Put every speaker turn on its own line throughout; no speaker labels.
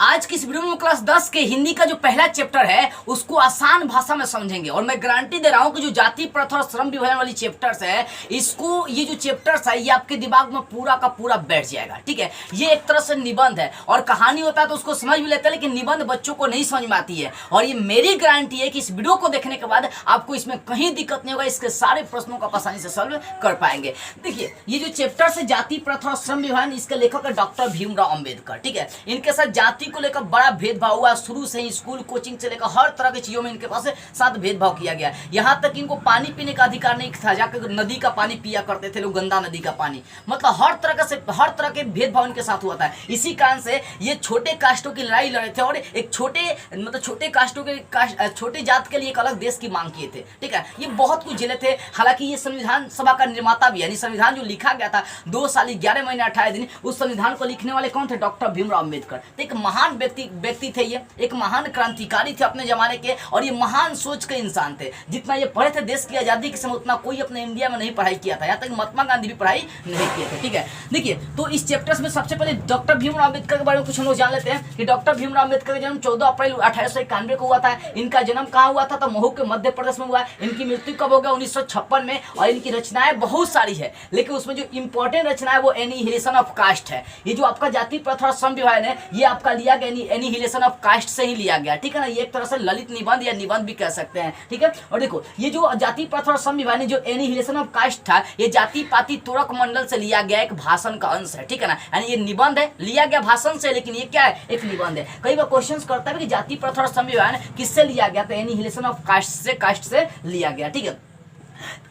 आज की इस वीडियो में क्लास 10 के हिंदी का जो पहला चैप्टर है उसको आसान भाषा में समझेंगे और मैं गारंटी दे रहा हूं कि जो जाति प्रथा और श्रम विभाजन वाली चैप्टर्स है इसको ये जो चैप्टर्स है ये आपके दिमाग में पूरा का पूरा बैठ जाएगा। ठीक है, ये एक तरह से निबंध है और कहानी होता है तो उसको समझ भी लेते हैं, लेकिन निबंध बच्चों को नहीं समझ में आती है और ये मेरी गारंटी है कि इस वीडियो को देखने के बाद आपको इसमें कहीं दिक्कत नहीं होगा, इसके सारे प्रश्नों को आप आसानी से सॉल्व कर पाएंगे। देखिए, ये जो चैप्टर्स है जाति प्रथा और श्रम विभाजन, इसके लेखक है डॉक्टर भीमराव अम्बेडकर। ठीक है, इनके साथ जाति को लेकर बड़ा भेदभाव हुआ, शुरू से ही स्कूल कोचिंग से लेकर हर तरह की चीजों में इनके पास साथ भेदभाव किया गया। यहाँ तक इनको पानी पीने का अधिकार नहीं था, जाकर नदी का पानी पिया करते थे लोग, गंदा नदी का पानी। मतलब हर तरह के भेदभाव इनके साथ हुआ था। इसी कारण से ये छोटे कास्टों की लड़ाई लड़े थे और एक छोटे कास्टों के छोटे जात के लिए एक अलग देश की मांग किए थे। ठीक है, ये बहुत कुछ झेले थे। हालांकि ये संविधान सभा का निर्माता भी, यानी संविधान जो लिखा गया था 2 साल 11 महीने 18 दिन, उस संविधान को लिखने वाले कौन थे? डॉक्टर भीमराव अम्बेडकर। तो एक महान व्यक्ति थे, ये एक महान क्रांतिकारी थे अपने जमाने के और ये महान सोच के इंसान थे। जितना ये पढ़े थे देश की आजादी के समय उतना कोई अपने इंडिया में नहीं पढ़ाई किया था, यहाँ तक महात्मा गांधी भी पढ़ाई नहीं किए थे। ठीक है, देखिए, तो इस चैप्टर्स में सबसे पहले डॉक्टर भीमराव अम्बेडकर के बारे में कुछ हम लोग जान लेते हैं कि डॉक्टर भीमराव अम्बेडकर का जन्म 14 अप्रैल 1891 को हुआ था। इनका जन्म कहाँ हुआ था? तो महू के मध्य प्रदेश में हुआ। इनकी मृत्यु कब हो गया? 1956 में। और इनकी रचनाएं बहुत सारी है, लेकिन उसमें जो इंपॉर्टेंट रचना है वो एनिहिलेशन ऑफ कास्ट है। ये जो आपका जाति प्रथा और श्रम विभाजन है ये आपका लिया गया एनिहिलेशन ऑफ कास्ट से ही लिया गया। ठीक है ना, ये एक तरह से ललित निबंध या निबंध भी कह सकते हैं। ठीक है, और देखो, ये जो जाति प्रथा और श्रम विभाजन जो एनिहिलेशन ऑफ कास्ट था ये जाति पाति तुरक मंडल से लिया गया एक भाषण का अंश है। ठीक है ना, यानी ये निबंध है, लिया गया भाषण से, लेकिन ये क्या है? एक निबंध है। कई बार क्वेश्चन करता है कि जाति प्रथा और श्रम विभाजन किससे लिया गया? तो एनिहिलेशन ऑफ कास्ट से लिया गया। ठीक है,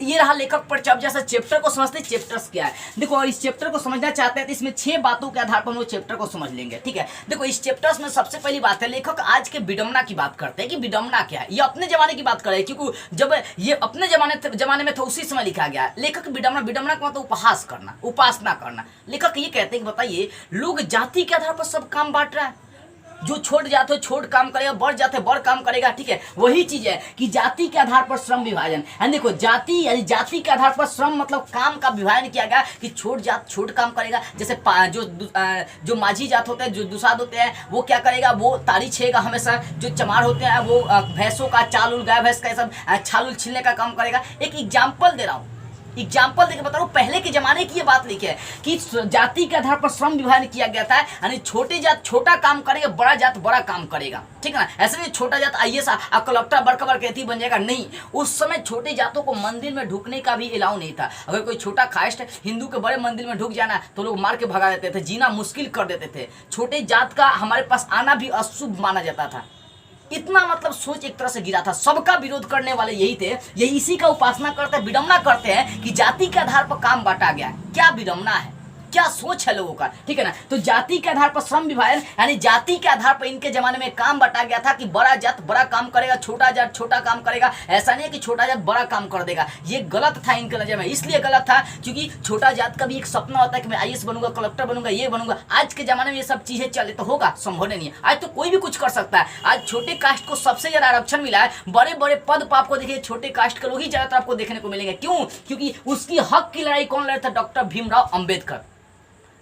ये रहा लेखक पर। अब जैसा चैप्टर को समझते हैं, चैप्टर्स क्या है देखो, और इस चैप्टर को समझना चाहते हैं तो इसमें 6 बातों के आधार पर हम लोग चैप्टर को समझ लेंगे। ठीक है, देखो, इस चैप्टर्स में सबसे पहली बात है लेखक आज के विडंबना की बात करते हैं कि विडंबना क्या है। ये अपने जमाने की बात कर रहे हैं क्योंकि जब ये अपने जमाने में था उसी समय लिखा गया। लेखक विडंबना का मतलब उपहास करना, उपासना करना। लेखक ये कहते हैं कि बताइए, लोग जाति के आधार पर सब काम बांट रहा है। जो छोट जात हो छोट काम करेगा, बढ़ जाते बड़ काम करेगा। ठीक है, वही चीज है कि जाति के आधार पर श्रम विभाजन। देखो, जाति के आधार पर श्रम मतलब काम का विभाजन किया गया कि छोट जात छोट काम करेगा। जैसे जो माझी जात होते हैं, जो दुसाद होते हैं, वो क्या करेगा? वो ताड़ी छेगा हमेशा। जो चमार होते हैं वो भैंसों का चाल उल, गाय भैंस का सब छाल उल छीलने का काम करेगा। एक एग्जाम्पल दे रहा हूँ, एग्जाम्पल देके बता रहा हूँ। पहले के जमाने की ये बात लिखी है कि जाति के आधार पर श्रम विभाजन किया गया था, यानी छोटे जात छोटा काम करेगा, बड़ा जात बड़ा काम करेगा। ठीक है ना, ऐसे नहीं छोटा जात IAS कलेक्टर बड़का बड़का बन जाएगा, नहीं। उस समय छोटे जातों को मंदिर में ढुकने का भी अलाउ नहीं था। अगर कोई छोटा कास्ट हिंदू के बड़े मंदिर में ढुक जाना तो लोग मार के भगा देते थे, जीना मुश्किल कर देते थे। छोटे जात का हमारे पास आना भी अशुभ माना जाता था। इतना मतलब सोच एक तरह से गिरा था। सबका विरोध करने वाले यही थे, यही इसी का उपासना करते हैं, विडंबना करते हैं कि जाति के आधार पर काम बांटा गया। क्या विडंबना है, क्या सोच है लोगों का। ठीक है ना, तो जाति के आधार पर श्रम विभाजन, यानी जाति के आधार पर इनके जमाने में काम बांटा गया था कि बड़ा जात बड़ा काम करेगा, छोटा जात छोटा काम करेगा। ऐसा नहीं है कि छोटा जात बड़ा काम कर देगा। ये गलत था इनके नजर में। इसलिए गलत था क्योंकि छोटा जात का भी एक सपना होता है कि मैं IAS बनूंगा, कलेक्टर बनूंगा, ये बनूंगा। आज के जमाने में ये सब चीजें चले तो होगा? संभव नहीं है। आज तो कोई भी कुछ कर सकता है। आज छोटे कास्ट को सबसे ज्यादा आरक्षण मिला है। बड़े बड़े पद पर आपको देखिए छोटे कास्ट के लोग ही ज्यादातर आपको देखने को मिलेंगे। क्यों? क्योंकि उसकी हक की लड़ाई कौन लड़ था? डॉक्टर भीमराव अम्बेडकर।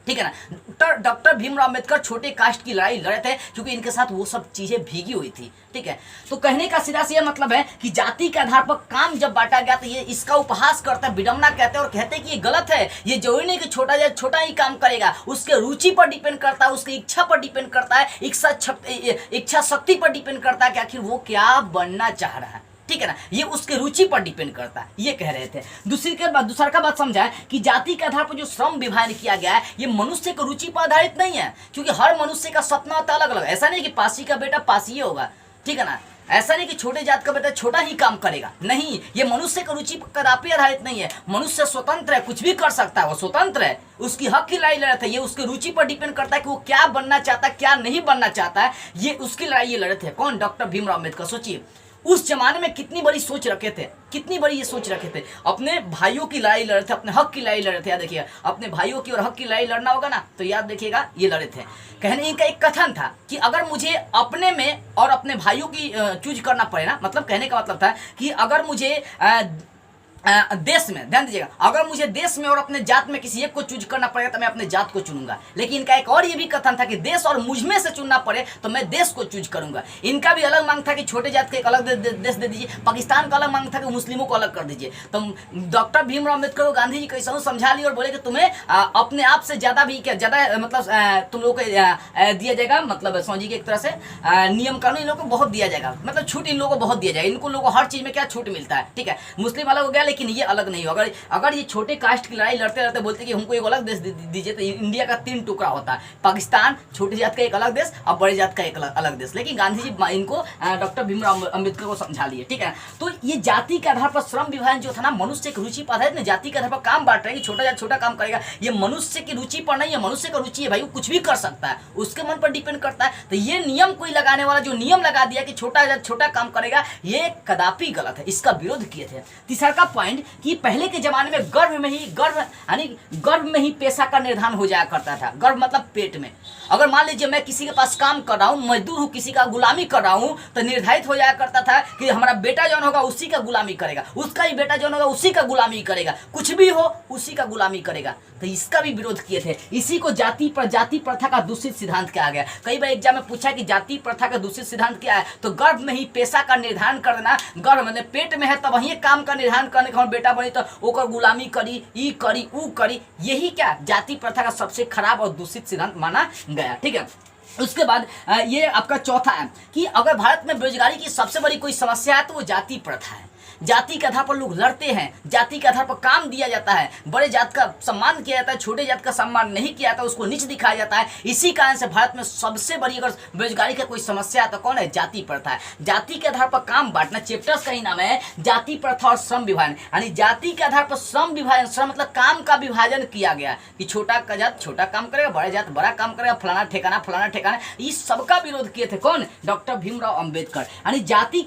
ठीक है ना, डॉक्टर भीमराव अम्बेडकर छोटे कास्ट की लड़ाई लड़े थे क्योंकि इनके साथ वो सब चीजें भीगी हुई थी। ठीक है, तो कहने का सीधा से यह मतलब है कि जाति के आधार पर काम जब बांटा गया तो ये इसका उपहास करता है, विडंबना कहते हैं और कहते हैं कि ये गलत है। ये जरूरी नहीं कि छोटा जाए छोटा ही काम करेगा, उसके रुचि पर डिपेंड करता है, उसकी इच्छा पर डिपेंड करता है, इच्छा शक्ति पर डिपेंड करता है कि आखिर वो क्या बनना चाह रहा है। ठीक है ना, ये उसके रुचि पर डिपेंड करता है, ये कह रहे थे। दूसरा का बात समझा है कि जाति के आधार पर जो श्रम विभाजन किया गया है ये मनुष्य के रुचि पर आधारित नहीं है, क्योंकि हर मनुष्य का सपना होता है अलग अलग। ऐसा नहीं कि पासी का बेटा पासी होगा। ठीक है ना, ऐसा नहीं कि छोटे जात का बेटा छोटा ही काम करेगा, नहीं। ये मनुष्य का रुचि पर कदापि आधारित नहीं है। मनुष्य स्वतंत्र है, कुछ भी कर सकता है, वो स्वतंत्र है, उसकी हक की लड़ाई लड़ते हैं। ये उसके रुचि पर डिपेंड करता है कि वो क्या बनना चाहता है, क्या नहीं बनना चाहता है। ये उसकी लड़ाई ये लड़े थे। कौन? डॉक्टर भीमराव अम्बेडकर। सोचिए उस जमाने में कितनी बड़ी सोच रखे थे, कितनी बड़ी ये सोच रखे थे। अपने भाइयों की लड़ाई लड़े थे, अपने हक की लड़ाई लड़े थे। याद देखिए, अपने भाइयों की और हक की लड़ाई लड़ना होगा ना तो याद देखिएगा ये लड़े थे। कहने का एक कथन था कि अगर मुझे अपने में और अपने भाइयों की चूज करना पड़े ना, मतलब कहने का मतलब था कि अगर मुझे देश में ध्यान दीजिएगा, अगर मुझे देश में और अपने जात में किसी एक को चूज करना पड़ेगा तो मैं अपने जात को चुनूंगा। लेकिन इनका एक और ये भी कथन था कि देश और मुझ में से चुनना पड़े तो मैं देश को चूज करूंगा। इनका भी अलग मांग था कि छोटे जात का एक अलग देश दे दीजिए। पाकिस्तान का अलग मांग था कि मुस्लिमों को अलग कर दीजिए। तो डॉक्टर भीमराव अम्बेडकर को गांधी जी कैसे समझा लिए और बोले कि तुम्हें अपने आप से ज्यादा भी क्या ज्यादा मतलब तुम लोग को दिया जाएगा, मतलब समझिए कि एक तरह से नियम कानून इन लोगों को बहुत दिया जाएगा, मतलब छूट इन लोगों को बहुत दिया जाएगा। इनको लोगों को हर चीज में क्या छूट मिलता है, ठीक है। मुस्लिम अलग हो गया लेकिन ये अलग नहीं हो। अगर ये छोटे कास्ट की लड़ाई लड़ते लड़ते बोलते कि हमको एक अलग देश दीजिए तो इंडिया का 3 टुकड़ा होता है, पाकिस्तान, छोटी जात का एक अलग देश और बड़ी जात का एक अलग देश। लेकिन गांधी जी इनको डॉक्टर भीमराव अम्बेडकर को समझा लिए, ठीक है। तो ये जाति के आधार पर श्रम विभाजन जो था ना, मनुष्य की रुचि पर आधारित ना, जाति के आधार पर काम बांट रहे हैं कि छोटा जात छोटा काम करेगा, ये मनुष्य की रुचि पर नहीं है। मनुष्य का रुचि है भाई, वो कुछ भी कर सकता है, उसके मन पर डिपेंड करता है। तो ये नियम कोई लगाने वाला जो नियम लगा दिया कि छोटा जात छोटा काम करेगा, ये कदापि गलत है, इसका विरोध किए थे। तीसरा का पॉइंट कि पहले के जमाने में गर्भ में ही पेशा का निर्धारण हो जाया करता था। गर्भ मतलब पेट में। अगर मान लीजिए मैं किसी के पास काम कर रहा हूँ, मजदूर हूँ, किसी का गुलामी कर रहा हूँ, तो निर्धारित हो जाया करता था कि हमारा बेटा जौन होगा उसी का गुलामी करेगा, उसका ही बेटा जौन होगा उसी का गुलामी करेगा, कुछ भी हो उसी का गुलामी करेगा। तो इसका भी विरोध किए थे। इसी को जाति प्रथा का दूषित सिद्धांत कहा गया। कई बार एग्जाम में पूछा कि जाति प्रथा का दूषित सिद्धांत क्या है, तो गर्भ में ही पेशा का निर्धारण कर देना। गर्भ मतलब पेट में है तब वही काम का निर्धारण करने का बेटा बनी तो ओकर गुलामी करी, ई करी, ऊ करी, यही क्या जाति प्रथा का सबसे खराब और दूषित सिद्धांत माना गया, ठीक है। उसके बाद ये आपका चौथा है कि अगर भारत में बेरोजगारी की सबसे बड़ी कोई समस्या है तो वो जाति प्रथा है। जाति के आधार पर लोग लड़ते हैं, जाति के आधार पर काम दिया जाता है, बड़े जात का सम्मान किया जाता है, छोटे जात का सम्मान नहीं किया जाता, उसको नीच दिखाया जाता है। इसी कारण से भारत में सबसे बड़ी अगर बेरोजगारी का कोई समस्या है तो कौन है, जाति प्रथा है। जाति के आधार पर काम बांटना, चैप्टर्स का ही नाम है जाति प्रथा और श्रम विभाजन। यानी जाति के आधार पर श्रम विभाजन, श्रम मतलब काम का विभाजन किया गया कि छोटा का जात छोटा काम करेगा, बड़े जात बड़ा काम करेगा, फलाना ठिकाना, इस सबका विरोध किए थे कौन, डॉक्टर भीमराव अम्बेडकर। यानी जाति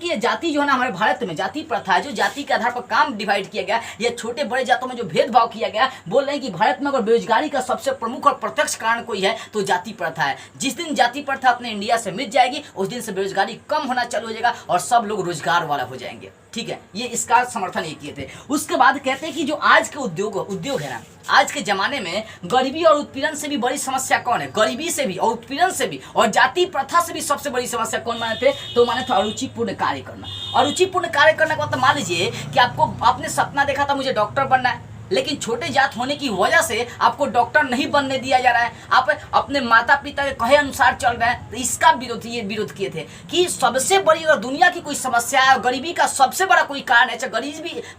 जो है ना हमारे भारत में जाति प्रथा जो जाति के आधार पर काम डिवाइड किया गया, या छोटे बड़े जातों में जो भेदभाव किया गया, बोल रहे हैं कि भारत में अगर बेरोजगारी का सबसे प्रमुख और प्रत्यक्ष कारण कोई है तो जाति प्रथा है। जिस दिन जाति प्रथा अपने इंडिया से मिट जाएगी उस दिन से बेरोजगारी कम होना चालू हो जाएगा और सब लोग रोजगार वाला हो जाएंगे, ठीक है। ये इसका समर्थन ये किए थे। उसके बाद कहते हैं कि जो आज के उद्योग है ना, आज के जमाने में गरीबी और उत्पीड़न से भी बड़ी समस्या कौन है, गरीबी से भी और उत्पीड़न से भी और जाति प्रथा से भी सबसे बड़ी समस्या कौन माने थे, तो माने थे अरुचिपूर्ण कार्य करना। अरुचिपूर्ण कार्य करने का मतलब मान लीजिए कि आपने सपना देखा था मुझे डॉक्टर बनना है, लेकिन छोटे जात होने की वजह से आपको डॉक्टर नहीं बनने दिया जा रहा है, आप अपने माता पिता के कहे अनुसार चल रहे हैं, तो इसका विरोध किए थे कि सबसे बड़ी अगर दुनिया की कोई समस्या है, गरीबी का सबसे बड़ा कोई कारण है,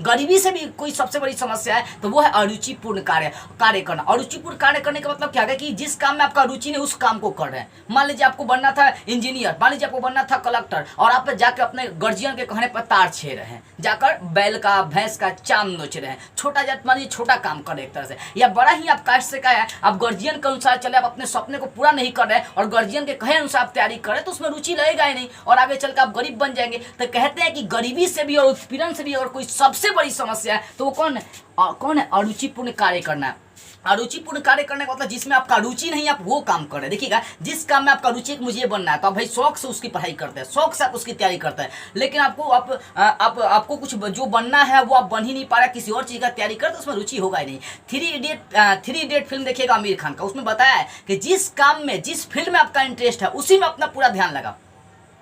गरीबी से भी कोई सबसे बड़ी समस्या है तो वो है अरुचिपूर्ण कार्य करना। अरुचिपूर्ण कार्य करने का मतलब क्या है कि जिस काम में आपका रुचि नहीं उस काम को कर रहे हैं। मान लीजिए आपको बनना था इंजीनियर, मान लीजिए आपको बनना था कलेक्टर, और आप जाकर अपने गार्जियन के कहने पर तार छे रहे हैं, जाकर बैल का भैंस का चाम नोच रहे हैं। छोटा जात ये छोटा काम कर रहे एक तरह से, या बड़ा ही आप कास्ट से का है, आप गार्जियन के अनुसार चले, आप अपने सपने को पूरा नहीं कर रहे और गार्जियन के कहे अनुसार आप तैयारी कर रहे तो उसमें रुचि लगेगा ही नहीं और आगे चलकर आप गरीब बन जाएंगे। तो कहते हैं कि गरीबी से भी और उत्पीड़न से भी अगर कोई सबसे बड़ी समस्या है तो वो कौन है, अरुचिपूर्ण कार्य करना है। अरुचिपूर्ण कार्य करने का मतलब जिसमें आपका रुचि नहीं आप वो काम कर रहे हैं। देखिएगा, जिस काम में आपका रुचि है कि मुझे ये बनना है तो आप भाई शौक से उसकी पढ़ाई करते हैं, शौक से आप उसकी तैयारी करते हैं, लेकिन आपको कुछ जो बनना है वो आप बन ही नहीं पा रहे, किसी और चीज़ का तैयारी करते उसमें रुचि होगा ही नहीं। थ्री इडियट फिल्म देखिएगा आमिर खान का, उसमें बताया है कि जिस काम में जिस फील्ड में आपका इंटरेस्ट है उसी में अपना पूरा ध्यान लगा,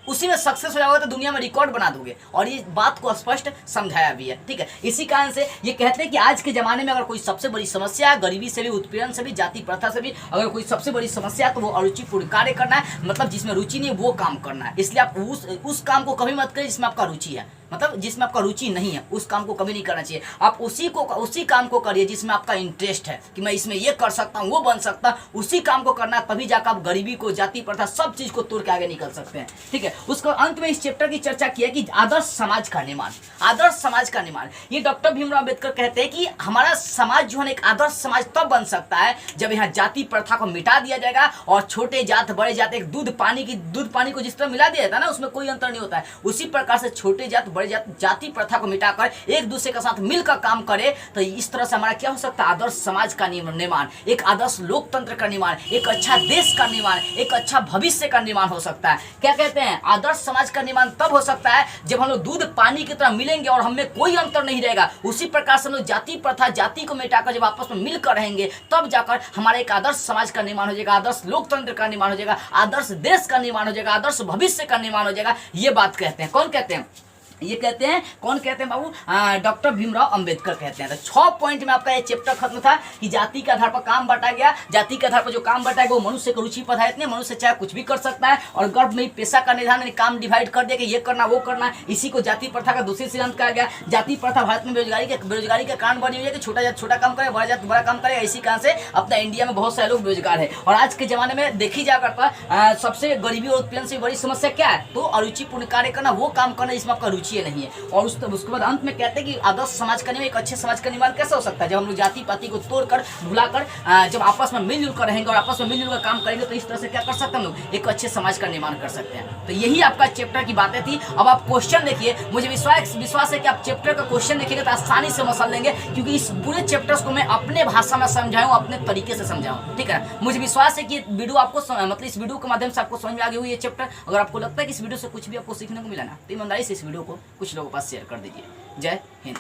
उसी में सक्सेस हो जाओगे तो दुनिया में रिकॉर्ड बना दोगे, और ये बात को स्पष्ट समझाया भी है, ठीक है। इसी कारण से ये कहते हैं कि आज के जमाने में अगर कोई सबसे बड़ी समस्या है, गरीबी से भी, उत्पीड़न से भी, जाति प्रथा से भी अगर कोई सबसे बड़ी समस्या है तो वो अरुचिपूर्ण कार्य करना है, मतलब जिसमें रुचि नहीं है वो काम करना है। इसलिए आप उस काम को कभी मत करिए जिसमें आपका रुचि है, मतलब जिसमें आपका रुचि नहीं है उस काम को कभी नहीं करना चाहिए। आप उसी काम को करिए जिसमें आपका इंटरेस्ट है कि मैं इसमें ये कर सकता हूँ, वो बन सकता हूँ, उसी काम को करना है, तभी जाकर आप गरीबी को, जाति प्रथा, सब चीज को तोड़ के आगे निकल सकते हैं, ठीक है। उसको अंत में इस चैप्टर की चर्चा किया कि आदर्श समाज का निर्माण, आदर्श समाज का निर्माण। ये डॉक्टर भीमराव अम्बेडकर कहते हैं कि हमारा समाज जो है एक आदर्श समाज तब बन सकता है जब यहाँ जाति प्रथा को मिटा दिया जाएगा और छोटे जात बड़े जात एक दूध पानी को जिस तरह मिला दिया जाता है ना, उसमें कोई अंतर नहीं होता है, उसी प्रकार से छोटे जात करे, जाति प्रथा को मिटाकर एक दूसरे के साथ मिलकर काम करे, तो इस तरह से हमारा क्या हो सकता है, आदर्श समाज का निर्माण, एक आदर्श लोकतंत्र का निर्माण, एक अच्छा देश का निर्माण, एक अच्छा भविष्य का निर्माण हो सकता है। क्या कहते हैं, आदर्श समाज का निर्माण तब हो सकता है जब हम लोग दूध पानी की तरह मिलेंगे और हमें कोई अंतर नहीं रहेगा। उसी प्रकार से हम लोग जाति प्रथा, जाति को मिटाकर जब आपस में मिलकर रहेंगे, तब जाकर हमारा एक आदर्श समाज का निर्माण हो जाएगा, आदर्श लोकतंत्र का निर्माण हो जाएगा, आदर्श देश का निर्माण हो जाएगा, आदर्श भविष्य का निर्माण हो जाएगा। ये बात कहते हैं, कौन कहते हैं, ये कहते हैं, कौन कहते हैं बाबू, डॉक्टर भीमराव अंबेडकर कहते हैं। तो 6 पॉइंट में आपका ये चैप्टर खत्म था कि जाति के आधार पर काम बांटा गया। जाति के आधार पर जो काम बांटा गया वो मनुष्य को रुचि पर है, इतने मनुष्य चाहे कुछ भी कर सकता है, और गर्भ में पेशा का निर्धारण, काम डिवाइड कर दिया कि ये करना वो करना। इसी को जाति प्रथा का दूसरी सिद्धांत कहा गया। जाति प्रथा भारत में बेरोजगारी के कारण बनी हुई है कि छोटा जाति छोटा काम करे, बड़ा जाति बड़ा काम करे। इसी कारण से अपना इंडिया में बहुत सारे लोग बेरोजगार है। और आज के जमाने में देखी जा करता सबसे गरीबी और उत्पीड़न से बड़ी समस्या क्या है, तो अरुचिपूर्ण कार्य करना, वो काम करना जिसमें आपका रुचि नहीं है। और उसके बाद अंत में कहते हैं कि आदर्श समाज का निर्माण, एक अच्छे समाज का निर्माण कैसे हो सकता है, जब हम लोग जाति पाति को तोड़कर भुलाकर जब आपस में मिलजुल कर रहेंगे और आपस में मिलजुल कर काम करेंगे, तो इस तरह से क्या कर सकते हैं हम लोग, एक अच्छे समाज का निर्माण कर सकते हैं। तो यही आपका चैप्टर की बातें थी। अब आप क्वेश्चन देखिए, मुझे विश्वास है कि आप चैप्टर का क्वेश्चन देखेंगे तो आसानी से समझ लेंगे, क्योंकि इस पूरे चैप्टर्स को मैं अपने भाषा में समझाऊँ, अपने तरीके से समझाऊँ, ठीक है। मुझे विश्वास है कि वीडियो आपको मतलब इस वीडियो के माध्यम से आपको समझ में आ गई हुई ये चैप्टर। अगर आपको लगता है कि इस वीडियो से कुछ भी आपको सीखने को मिला ना, तो ईमानदारी से इस वीडियो को कुछ लोगों के पास शेयर कर दीजिए। जय हिंद।